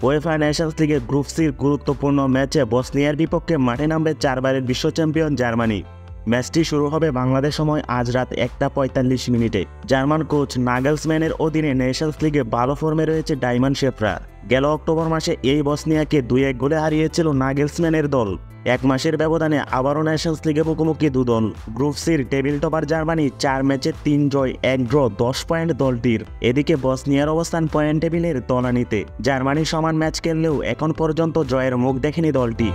UEFA Nations লিগের group সির গুরুত্বপূর্ণ ম্যাচে বসনিয়ার বিপক্ষে মাঠে নামবে 4 বারের বিশ্ব চ্যাম্পিয়ন জার্মানি। ম্যাচটি শুরু হবে বাংলাদেশ সময় আজ রাত 1:45 জার্মান কোচ নাগেলসম্যানের অধীনে নেশনস লিগে ভালো ফর্মে রয়েছে ডাইমন্ড শেফরা। গেল অক্টোবর মাসে এই বসনিয়াকে 2-1 গোলে হারিয়েছিল নাগেলসম্যানের দল। 1 মাসের ব্যবধানে আবারও নেশনস লিগে মুখোমুখি দুদল। গ্রুপ সির টেবিল টপার জার্মানি 4 ম্যাচে 3 জয় 1 ড্র 10 পয়েন্ট দলটির। এদিকে বসনিয়ার অবস্থান পয়েন্ট টেবিলের তলানিতে। জার্মানি সমান ম্যাচ খেললেও এখন পর্যন্ত জয়ের মুখ দেখেনি দলটি।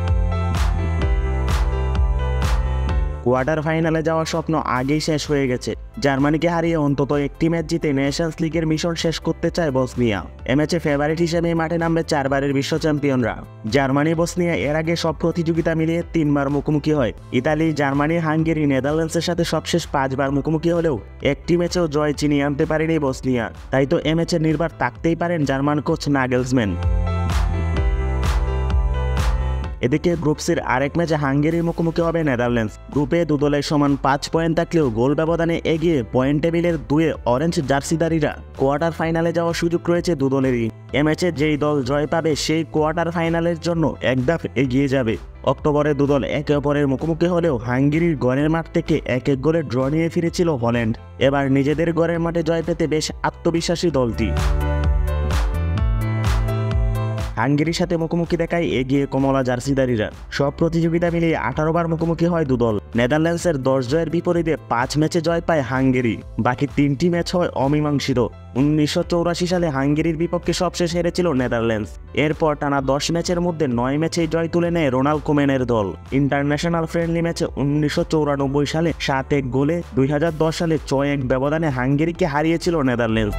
কোয়ার্টার ফাইনালে যাওয়ার স্বপ্ন আগেই শেষ হয়ে গেছে। জার্মানিকে হারিয়ে অন্তত একটি ম্যাচ জিতে নেশনস লিগের মিশন শেষ করতে চায় বসনিয়া। এ ম্যাচে ফেভারিট হিসেবে মাঠে নামবে 4 বারের বিশ্ব চ্যাম্পিয়নরা। জার্মানি বসনিয়া এর আগে সব প্রতিযোগিতা মিলিয়ে 3 বার মুখোমুখি হয়। ইতালি, জার্মানি, হাঙ্গেরি, নেদারল্যান্ডসের সাথে সবশেষ 5 বার মুখোমুখি হলেও একটি ম্যাচেও জয় ছিনিয়ে আনতে পারেনি বসনিয়া। তাই তো এ ম্যাচে নির্ভর থাকতেই পারেন জার্মান কোচ নাগেলসম্যান। এদিকে গ্রুপ সির আরেক ম্যাচে হাঙ্গেরির মুখোমুখি হবে নেদারল্যান্ডস। গ্রুপে দুদলের সমান 5 পয়েন্ট থাকলেও গোল ব্যবধানে এগিয়ে পয়েন্ট টেবিলের 2-এ অরেঞ্জ জার্সিধারীরা। কোয়ার্টার ফাইনালে যাওয়ার সুযোগ রয়েছে দুদলেরই। এ ম্যাচে যেই দল জয় পাবে সেই কোয়ার্টার ফাইনালের জন্য এক ধাপ এগিয়ে যাবে। অক্টোবরে দুদল একে অপরের মুখোমুখি হলেও হাঙ্গেরির ঘরের মাঠ থেকে 1-1 গোলে ড্র নিয়ে ফিরেছিল হল্যান্ড। এবার নিজেদের ঘরের মাঠে জয় পেতে বেশ আত্মবিশ্বাসী দলটি। হাঙ্গেরির সাথে মুখোমুখি দেখায় এগিয়ে কমলা জার্সিধারীরা। সব প্রতিযোগিতা মিলিয়ে 18 বার মুখোমুখি হয় দুদল। নেদারল্যান্ডসের 10 জয়ের বিপরীতে 5 ম্যাচে জয় পায় হাঙ্গেরি। বাকি 3টি ম্যাচ হয় অমীমাংসিত। 1984 সালে হাঙ্গেরির বিপক্ষে সবশেষ হেরেছিল নেদারল্যান্ডস। এরপর টানা 10 ম্যাচের মধ্যে 9 ম্যাচেই জয় তুলে নেয় রোনাল্ড কোম্যানের দল। ইন্টারন্যাশনাল ফ্রেন্ডলি ম্যাচে 1994 সালে 7-1 গোলে, 2010 সালে 6-1 ব্যবধানে হাঙ্গেরিকে হারিয়েছিল নেদারল্যান্ডস।